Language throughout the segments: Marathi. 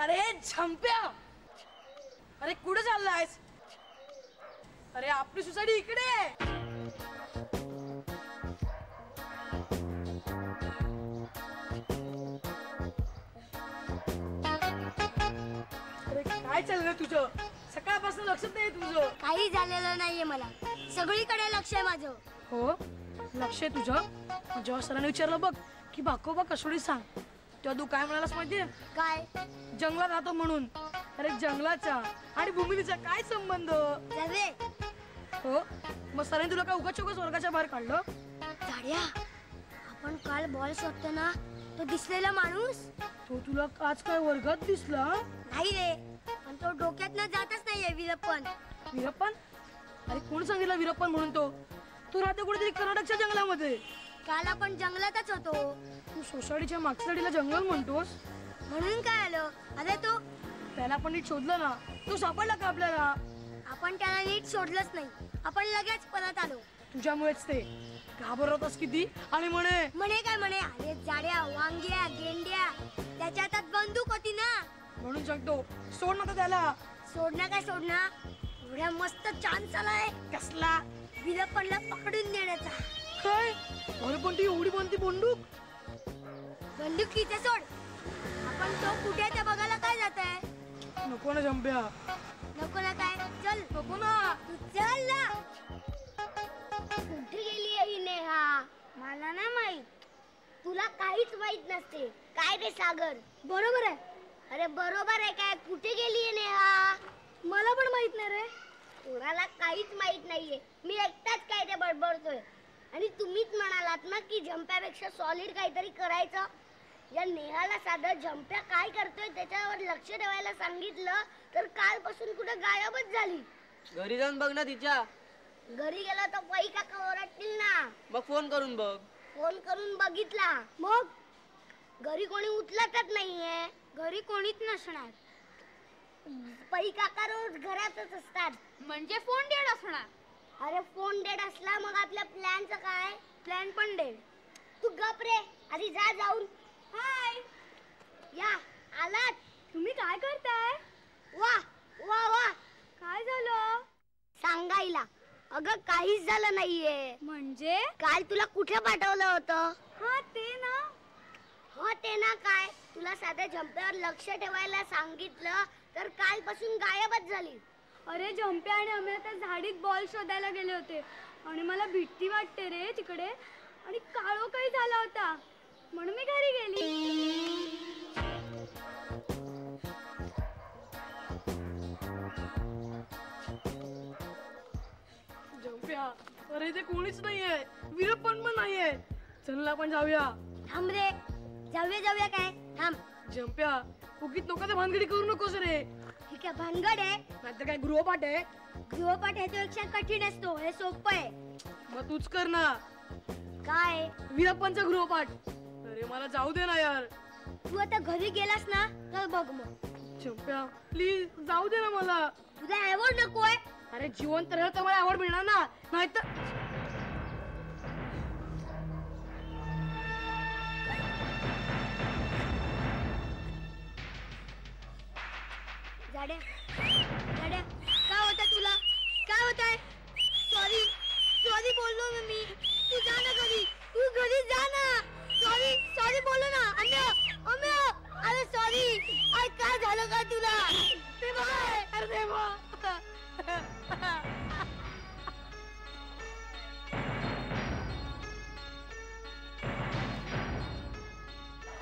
अरे झंप्या, अरे कुठे चाललायस? अरे आपली सोसायटी इकडे आहे. अरे काय चाललंय तुझं? सकाळपासून लक्षात नाही तुझं. काही झालेलं नाहीये मला, सगळीकडे लक्ष आहे माझं. हो लक्ष आहे तुझं? जेव्हा सरांनी विचारलं बघ की बाकोबा कसोडी सांग, तेव्हा तू काय म्हणालास माहितीये? काय? जंगलात राहतो म्हणून. अरे जंगलाचा आणि भूमितीचा काय संबंध? हो मग सरांनी तुला काय उगाच वर्गाच्या बाहेर काढलं? झाड्या, आपण काल बॉल शोधतो ना, तो दिसलेला माणूस तो तुला आज काय वर्गात दिसला? नाही रे, पण तो डोक्यातनं जातच नाहीये. वीरप्पन. वीरप्पन? अरे कोण सांगितलं वीरप्पन म्हणून? तो राहतो कुठेतरी कर्नाटकच्या जंगलामध्ये. काल आपण जंगलातच होतो. तू सोसायटीच्या मागच्या साईडला जंगल म्हणतोस म्हणून काय आलं? अरे तो त्याला पण नीट शोधलं ना, तो सापडला का आपल्याला? आपण त्याला नीट शोधलंच नाही, आपण लगेच परत आलो. तुझ्यामुळेच ते घाबरवतोस किती. आणि म्हणे काय म्हणे? अरे जाड्या, वांग्या, गेंड्या, त्याच्या हातात बंदूक होती ना, म्हणून सांगतो सोड ना त्याला. सोडणार काय सोडणार? एवढ्या मस्त चान्स आलाय. कसला? वीरप्पनला पकडून देण्याचा. काय? अरे पण ती एवढी बनती बंदूक? बंदूक तिथे सोड, आपण तो कुठे ते बघायला काय जात आहे? नको ना जंप्या. नको ना काय? चल. नको ना. तू चल ना. कुठे गेली ही नेहा? मला नाही माहित. तुला काहीच माहित नसते काय रे सागर? बरोबर आहे. अरे बरोबर आहे काय? कुठे गेली नेहा? मला पण माहित नाही रे. कोणाला काहीच माहित नाहीये. मी एकटाच काय ते बडबडतोय. आणि तुम्हीच म्हणालात ना की झंप्यापेक्षा सॉलिड काहीतरी करायचं. या नेहाला साधं झंप्या काय करतोय त्याच्यावर लक्ष ठेवायला सांगितलं तर कालपासून कुठे गायबच झाली. घरी जाऊन बघ ना तिच्या. घरी गेला तर बाई काका ओरडतील ना. मग फोन करून बघ. फोन करून बघितला, मग घरी कोणी उचलतच नाहीये. घरी कोणीच नसणार. पै काका रोज घरातच असतात. म्हणजे फोन डेड असणार. अरे फोन डेड असला मग आपल्या प्लॅनचं काय? प्लॅन पण डेड. तू गप रे, आधी जा जाऊन. हाय. या आलात. तुम्ही काय करताय? वा वा वा. काय झालं? सांगायला. अगं काहीच झालं नाहीये. म्हणजे? काल तुला कुठे पाठवलं होतं? हा ते ना. हो ते ना काय? तुला साध्या झंप्यावर लक्ष ठेवायला सांगितलं तर कालपासून गायबच झाली. अरे झंप्या आणि आम्ही आता झाडीत बॉल शोधायला गेले होते आणि मला भीती वाटते रे तिकडे. आणि काळोखाई झाला होता म्हणून मी घरी गेली. जंप्या, अरे इथे कोणीच नाहीये. वीरप्पन पण नाहीये. चल ना आपण जाऊया. थांब रे. जाऊया काय? थांब. जंप्या, उगीच लोकांच्या भानगडी करू नकोस रे. ठीक आहे, भानगड आहे. नाहीतर काय गृहपाठ आहे? गृहपाठ ह्याच्यापेक्षा कठीण असतो. हे सोपं आहे. मग तूच कर ना. काय? वीरप्पनचा गृहपाठ. अरे मला जाऊ दे ना यार. तू आता घरी गेलास ना तर बघ मग. जंप्या प्लीज जाऊ दे ना मला. तुला अवॉर्ड नकोय? अरे जिवंत राहिलं तर मला अवॉर्ड मिळणार ना, नाहीतर जाड्या काय होतं तुला? काय होतंय? सॉरी बोललो ना मी. तू जा ना घरी. तू घरी जा ना. सॉरी बोललो ना. अम्या अरे सॉरी. आज काय झालं का तुला? ते बघाय. अरे देवा.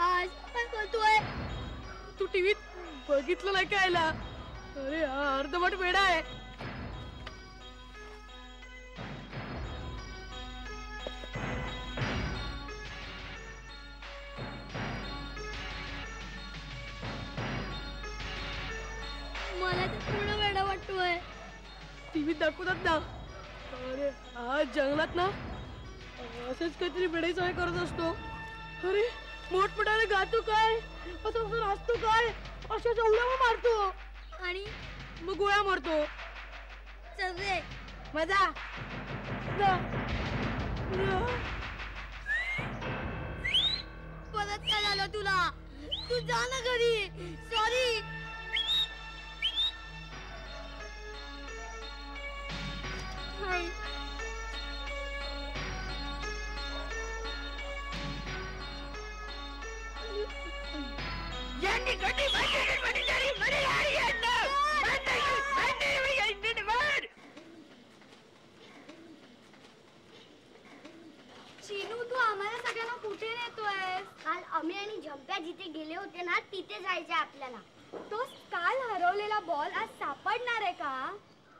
आज काय करतोय? तू टीव्हीत बघितलं नाही कायला? अरे अर्धवट वेडा आहे. मला तर पूर्ण वेडा वाटतोय. टीव्हीत दाखवतात ना. अरे आज जंगलात ना असंच काहीतरी वेडायचं करत असतो. अरे मोठमोठाने गातो काय, असं नाचतो काय, अशा उड्या मारतो आणि मग गोळ्या मारतो. सगळे मजा. परत काय झालं तुला? तू जा ना घरी. सॉरी आम्ही आणि झंप्या जिथे गेले होते ना तिथे जायचे आपल्याला. तो काल हरवलेला बॉल आज सापडणार आहे का?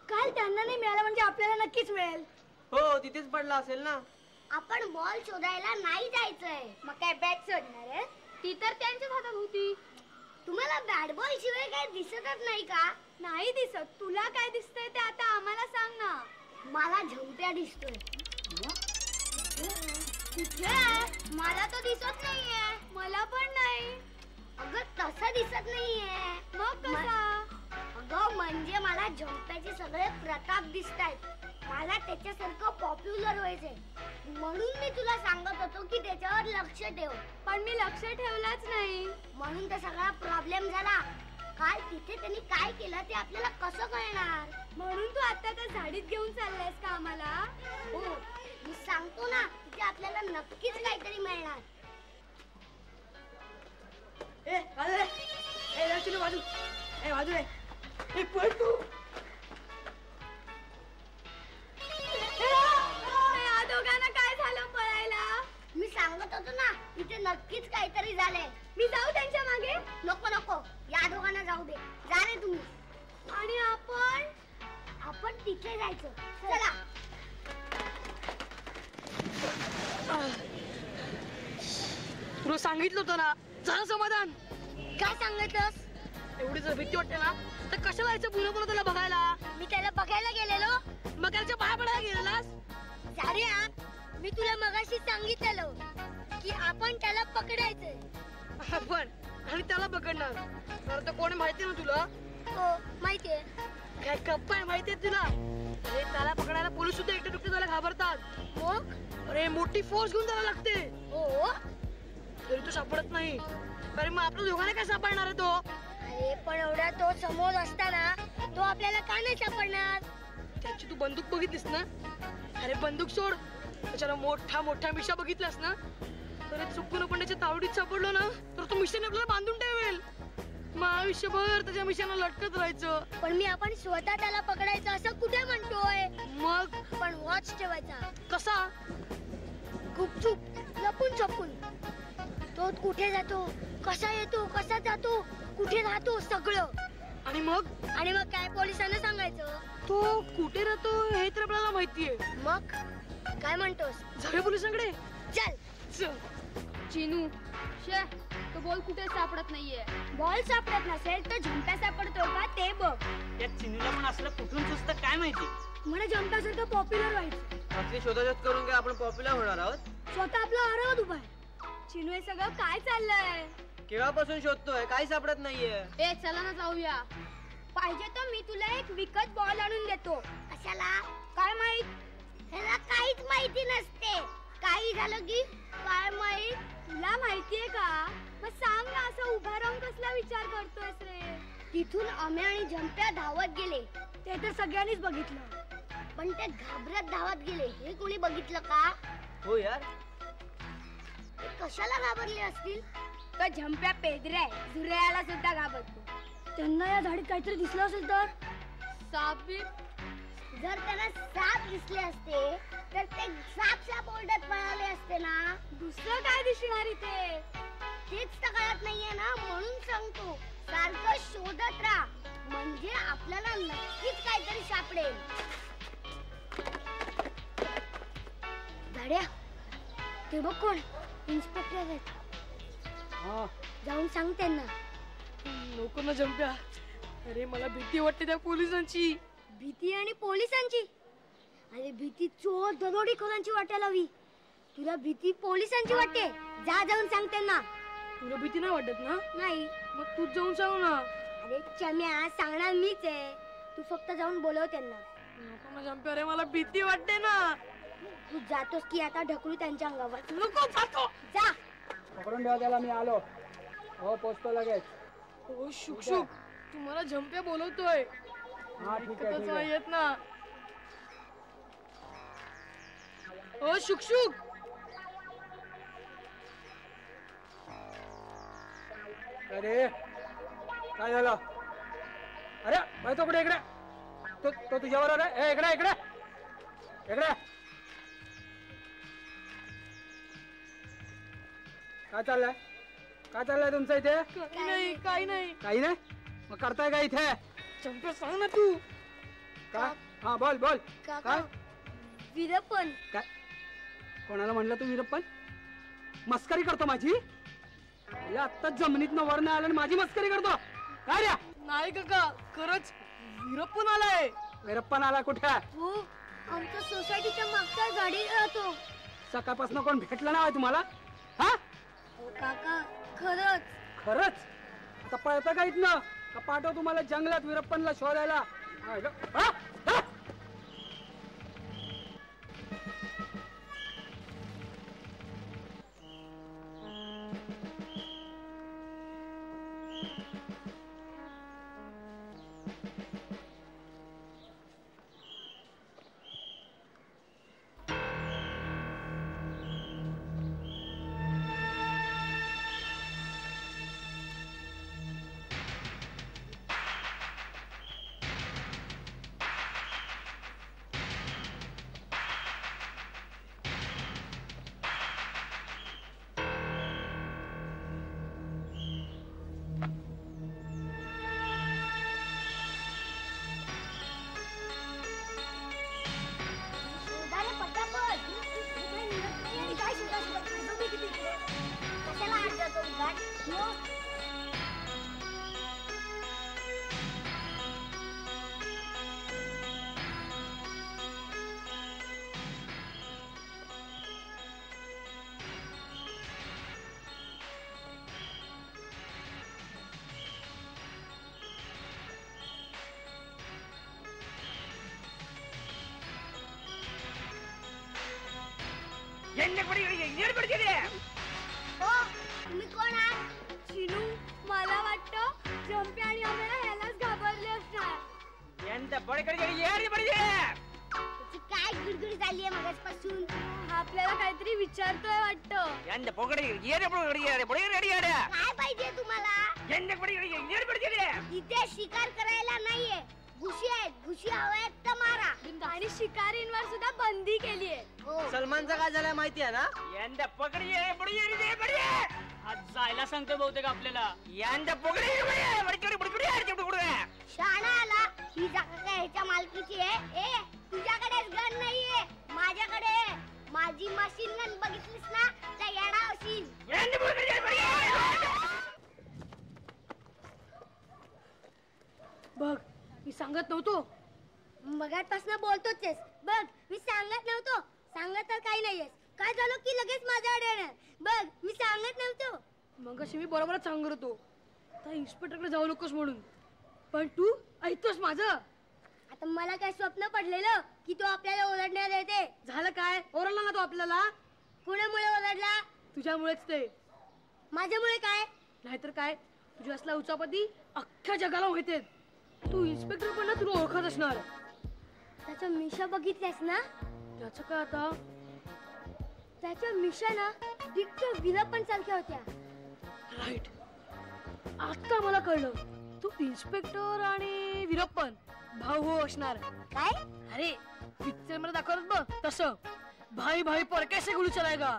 काल त्यांना नाही मिळाला म्हणजे आपल्याला नक्कीच मिळेल. हो तिथेच पडला असेल ना. आपण बॉल शोधायला नाही जायचंय. मग काय बॅट शोधणार आहे? ती तर त्यांच्याच हातात होती. तुम्हाला बॅट बॉल शिवाय काय दिसतच नाही का? नाही दिसत. तुला काय दिसतंय ते आता आम्हाला सांग ना. मला झंप्या दिसतोय. कुठे? मला तो दिसत नाहीये. मला पण नाही. अगं तसं दिसत नाहीये. मग कसा? अगं म्हणजे मला झंप्याचे सगळे प्रताप दिसतायत. मला त्याच्यासारखं पॉप्युलर व्हायचंय म्हणून मी तुला सांगत होतो की त्याच्यावर लक्ष ठेव. पण मी लक्ष ठेवलंच नाही म्हणून तर सगळा प्रॉब्लेम झाला. काल तिथे त्यांनी काय केलं ते आपल्याला कसं कळणार? म्हणून तू आता त्या झाडीत घेऊन चाललायस का आम्हाला? हो मी सांगतो ना तिथे आपल्याला नक्कीच काहीतरी मिळणार. ए बाजू रे. ए लक्ष्मी बाजू. ए बाजू रे. ए पळ तू. या दोघांना काय झालं पळायला? मी सांगत होतो ना इथे नक्कीच काहीतरी झालंय. मी जाऊ त्यांच्या मागे? नको नको या दोघांना जाऊ दे. जा रे तुम्ही. आणि आपण तिथे जायचं. चला. तुला सांगितलं होतं ना झालं समाधान. काय सांगितलंस? एवढी जर भीती वाटते ना तर कशाला यायचं पुन्हा पुन्हा त्याला बघायला? मी त्याला बघायला गेलेलो. मग त्याच्या पाया पडायला गेलेलास? साऱ्या मी तुला मगाशी सांगितलं की आपण त्याला पकडायचंय. आपण आणि त्याला पकडणार. तर कोण माहिती ना तुला? हो माहितीये. काय गप्पा आहे माहितीये तुला? अरे त्याला पकडायला पोलीस सुद्धा एकटे दुकटे त्याला घाबरतात. मग अरे मोठी फोर्स घेऊन जायला लागते. हो तरी तो सापडत नाही. अरे मग आपल्या दोघांना काय सापडणार आहे तो? अरे पण एवढा तो समोर असताना तो आपल्याला का नाही सापडणार? त्याची तू बंदूक बघितलीस ना? अरे बंदूक सोड. त्याच्याला मोठा मोठा मिशा बघितलास ना? तर चुकून आपण त्याच्या तावडीत सापडलो ना तर तो मिशाने आपल्याला बांधून ठेवेल. मग आयुष्यभर त्याच्या मिशांना लटकत राहायचं. पण मी आपण स्वतः त्याला पकडायचं असं कुठे म्हणतोय? मग पण वॉच ठेवायचा. कसा? गुपचूप लपून छपून. तो कुठे जातो, कसा येतो, कसा जातो, कुठे राहतो सगळं. आणि मग काय पोलिसांना सांगायचं? तो कुठे राहतो हे तर आपल्याला माहितीये. मग काय म्हणतोस? जाऊया पोलिसांकडे. चल. चिनू शे तो बॉल कुठे सापडत नाहीये. बॉल सापडत नसेल तर झंप्या सापडतोय का ते बघ. या चिनीला पण असलं कुठून सुचतं काय माहिती. मला झंप्यासारखं पॉप्युलर व्हायचं. असली शोधाशोध करून काय आपण पॉप्युलर होणार आहोत? स्वतः आपला हरवत उभा आहे. चिनू हे सगळं काय चाललंय? केव्हापासून शोधतोय काही सापडत नाहीये. ए चला ना जाऊया. पाहिजे तर मी तुला एक विकत बॉल आणून देतो. कशाला? काय माहित? ह्याला काहीच माहिती नसते. काही झालं की काय माहित? तुला माहितीये का? मग सांग ना असं उभा राहून कसला विचार करतोयस रे? तिथून आम्ही आणि झंप्या धावत गेले. ते तर सगळ्यांनीच बघितलं. पण ते घाबरत धावत गेले हे कोणी बघितलं का? हो यार. ते कशाला घाबरले असतील? तो झंप्या पेदऱ्या झुरळाला सुद्धा घाबरतो. त्यांना या झाडीत काहीतरी दिसलं असेल तर? सापीत. जर त्यांना साप दिसले असते तर ते साप ओरडत पळाले असते ना. दुसरं काय दिसणार इथे? तेच तर कळत नाहीये ना म्हणून सांगतो. सारखं शोधत राहा म्हणजे आपल्याला नक्कीच काहीतरी सापडेल. गाड्या ते बघ कोण? इन्स्पेक्टर आहेत. जाऊन सांग त्यांना. नको ना झंप्या. अरे मला भीती वाटते त्या पोलिसांची. भीती आणि पोलिसांची? अरे भीती चोर दरोडेखोरांची वाटायला हवी. तुला भीती पोलिसांची वाटते? जा जाऊन सांग त्यांना. तुला भीती नाही वाटत ना? नाही. मग तूच जाऊन सांग ना. अरे चम्या सांगणार मीच आहे. तू फक्त जाऊन बोलव त्यांना. नको ना झंप्या. अरे मला भीती वाटते ना. तू जातोस की आता ढकलू त्यांच्या अंगावर? नको जातो. जा. पकडून ठेवा त्याला. मी आलो. हो पोचतो लगेच. ओ शुक तुम्हाला झंप्या बोलवतोय. हा ठीक आहे ऐकतच ठीक नाही आहे. येत ना. ओ शुक अरे काय झालं? अरे भाई तो कुठे? इकडे. तो तुझ्यावर आला. ए इकडे इकडे इकडे. काय चाललंय? काय चाललंय तुमचं इथे? काही नाही काही नाही. मग करताय काय इथे? चंपा सांग ना तू. काय? हा बोल बोल. काका काय? वीरप्पन. काय? कोणाला म्हणलं तू वीरप्पन? मस्करी करतो माझी? आत्ता जमिनीतनं वर नाही आलं आणि माझी मस्करी करतो काय रे? नाही काका, खरंच वीरप्पन आलाय. वीरप्पन आला कुठे? हो, आमच्या सोसायटीच्या मागच्या गाडीत राहतो. सकाळपासून कोण भेटलं नाही तुम्हाला? हा हो काका, खरंच. खरंच? आता पळता का इथनं? का पाठव तुम्हाला जंगलात वीरप्पनला शोधायला? हा? हा? शोधायला पटापट. काय शोधा? कशाला आत जातो उगाच? हो. हो, तुम्ही कोण आहात? चिनू, मला वाटतं जंपे आणि आम्हाला ह्यालाच घाबरले असणार. त्याची काय गुडगुडी झालीये मगाचपासून? आपल्याला काहीतरी विचारतोय वाटतं. काय पाहिजे तुम्हाला? इथे शिकार करायला नाहीये. घुशी आहेत, घुशी हव्यात तर मारा. आणि शिकारींवर सुद्धा बंदी केली आहे. हो. सलमानचा काय झालाय माहिती आहे ना? आज जायला सांगतो बहुतेक आपल्याला. शाणा आला. ही जागा काय ह्याच्या मालकीची आहे? ए, तुझ्याकडेच गन नाहीये, माझ्याकडे आहे. माझी मशीन गन बघितलीस ना तर येणार असेल. बघ, मी सांगत नव्हतो. मगापासून बोलतोच आहेस. बघ, मी सांगत नव्हतो. सांगत तर काही नाहीयेस. काय झालं की लगेच माझ्याकडे येणार? बघ, मी सांगत नव्हतो. मग अशी मी बरोबरच सांगत होतो त्या इन्स्पेक्टरकडे जाऊ नकोस म्हणून, पण तू ऐकतोस माझं? आता मला काय स्वप्न पडलेलं की तो आपल्याला ओरडण्यात येते. झालं काय? ओरडला ना तो आपल्याला. कोणामुळे ओरडला? तुझ्यामुळेच ते. माझ्यामुळे काय? नाहीतर काय, तुझ्या असला उचापती अख्ख्या जगाला माहितीये. तू इन्स्पेक्टर पण ना तुला ओळखत असणार. त्याच्या मिशा बघितल्यास ना? त्याचं काय आता? त्याच्या मिशा ना डिक्ट वीरप्पन सारख्या होत्या. राईट, आता मला कळलं. तू इन्स्पेक्टर आणि वीरप्पन भाऊ हो असणार. काय? अरे पिक्चर मध्ये दाखवत बघ तसं, भाई भाई पर कैसे गुलू चलाएगा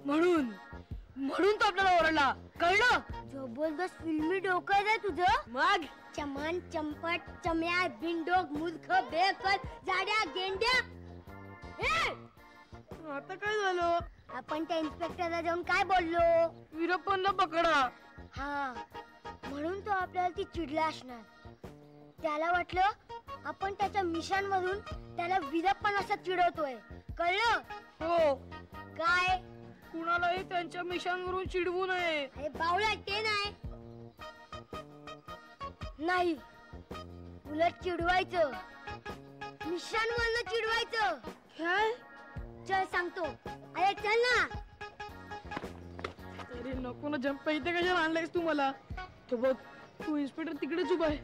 म्हणून तो आपल्याला ओरडला. कळलं? जबरदस्त फिल्मी डोकं आहे तुझं. मग चमन, चंपट, चम्या, बिंडोक, मूर्ख, बेअक्कल, जाड्या, गेंड्या. आता काय झालं? आपण त्या इन्स्पेक्टरला जाऊन काय बोललो? वीरप्पनला पकडा. हा, म्हणून तो आपल्याला ती चिडला असणार. त्याला वाटलं आपण त्याच्या मिशांवरून त्याला वीरप्पन असं चिडवतोय. कळलं? हो, काय? कुणालाही त्यांच्या मिशांवरून चिडवू नये. अरे बावळा, ते नाही, उलट चिडवायचं. मिशांवरनं चिडवायचं. काय? चल सांगतो. अरे चल ना. अरे नको ना जंप, इथे कशाला आणलायस तू मला? तो बघ, तू इन्स्पेक्टर तिकडेच उभा आहे.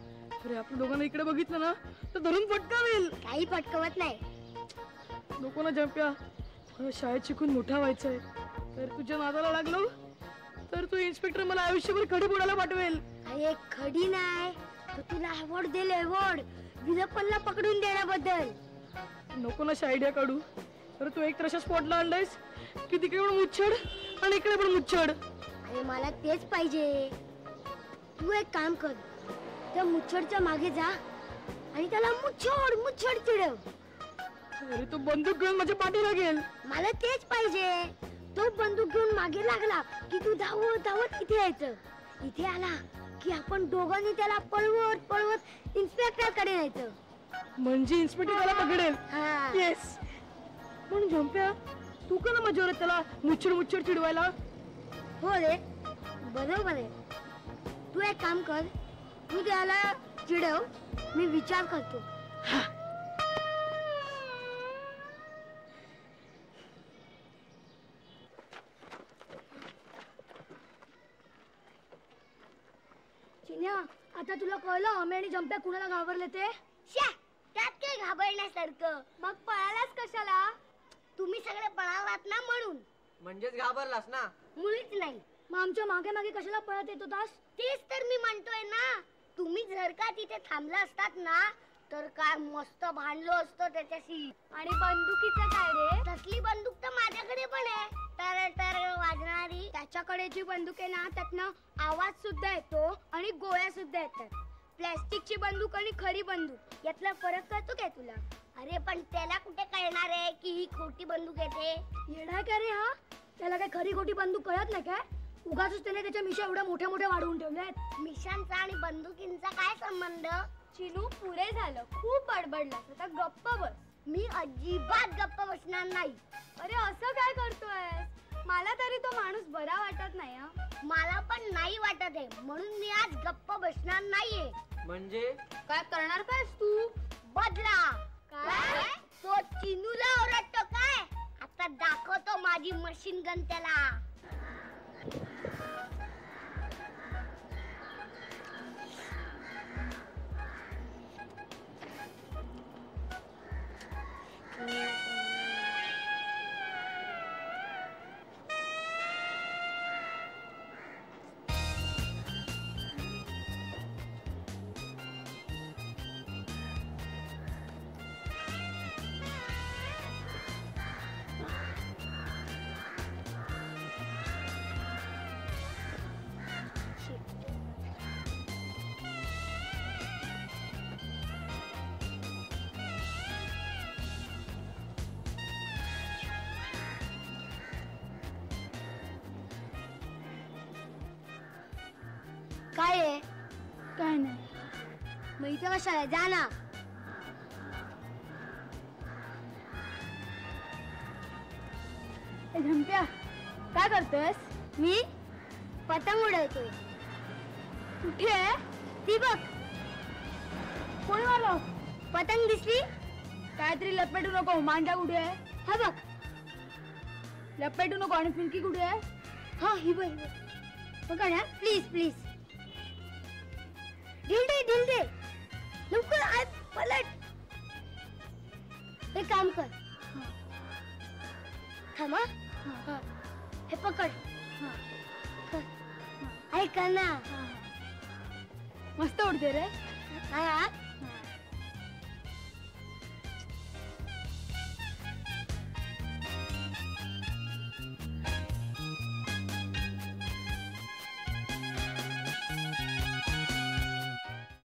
अरे आपण दोघांना इकडे बघितलं ना तर धरून फटकावेल. काही फटकवत नाही. नको ना जंप्या, मला शाळेत शिकून मोठा व्हायचंय. तर तुझ्या नादाला लागलो तर तू इन्स्पेक्टर मला आयुष्यभर खडी फोडायला पाठवेल. अरे खडी नाही, तर तुला अवॉर्ड दिले. अवॉर्ड वीरप्पनला पकडून देण्याबद्दल. नको ना आयडिया काढू. तर तू एक तर अशा स्पॉटला आणलायस की तिकडे पण मुच्छड आणि इकडे पण मुच्छड. अरे मला तेच पाहिजे. तू एक काम कर, त्या मुच्छडच्या मागे जा आणि त्याला मुच्छड मुच्छड चिडव. अरे तो बंदूक घेऊन माझ्या पाठीला गेल. मला तेच पाहिजे. तो बंदूक घेऊन मागे लागला की तू धावत धावत इथे यायचं. इथे आला की आपण दोघांनी त्याला पळवत पळवत इन्स्पेक्टर कडे न्यायचं. म्हणजे इन्स्पेक्टर त्याला पकडेल. हा. येस. पण झंप्या, तू का ना माझ्यावर त्याला मुच्छड मुच्छड चिडवायला? हो रे, बरोबर आहे. तू एक काम कर, तू त्याला चिडव, मी विचार करतो. चिन्या, आता तुला कळलं अमे आणि जंप्या कुणाला घाबरले ते? त्यात काय घाबरण्यासारखं? मग पळालाच कशाला? तुम्ही सगळे पळालात ना म्हणून. म्हणजेच घाबरलास ना? मुळीच नाही. मग आमच्या मागे मागे कशाला पळत येत होतास? तेच तर मी म्हणतोय ना. तुम्ही जर का तिथे थांबला असतात ना तर काय मस्त भांडलो असतो त्याच्याशी. आणि बंदुकीचं काय रे? तसली बंदूक तर माझ्याकडे पण आहे, तर तर वाजणारी. त्याच्याकडे जी बंदूक आहे ना त्यातनं आवाज सुद्धा येतो आणि गोळ्या सुद्धा येतात. प्लॅस्टिकची बंदूक आणि खरी बंदूक यातला फरक कळतो काय तुला? अरे पण त्याला कुठे कळणार आहे की ही खोटी बंदूक येते? येडा का रे हा? त्याला काय खरी खोटी बंदूक कळत नाही काय? उगाच त्याने त्याच्या मिशा एवढ्या मोठ्या मोठ्या वाढवून ठेवल्यात. मिशांचा आणि बंदुकींचा काय संबंध? चिनू, पुरे झालं. खूप बडबडलास, आता गप्प बस. मी अजिबात गप्प बसणार नाही. अरे असं काय करतोय? मला तरी तो माणूस बरा वाटत नाही. मला पण नाही वाटत आहे, म्हणून मी आज गप्प बसणार नाहीये. म्हणजे काय करणार कायस तू? बदला. काय? तो चिनूला ओरडतो काय? आता दाखवतो माझी मशीन गन त्याला. काय आहे? काय नाही. मग इथे कशाला? जा ना. झंप्या, काय करतोयस? मी पतंग उडवतोय. कुठे आहे? ती बघ. कोण आलो? पतंग दिसली? काहीतरी लपेटू नको. मांडा कुठे आहे? हा बघ. लपेटू नको. आणि फिरकी कुठे आहे? हा ही बघ. पकड हा, प्लीज प्लीज. ढील दे, ढील दे लवकर. आय पलट. हे काम कर. थांब हा. हे पकड. ऐक ना. मस्त उडते रे. हा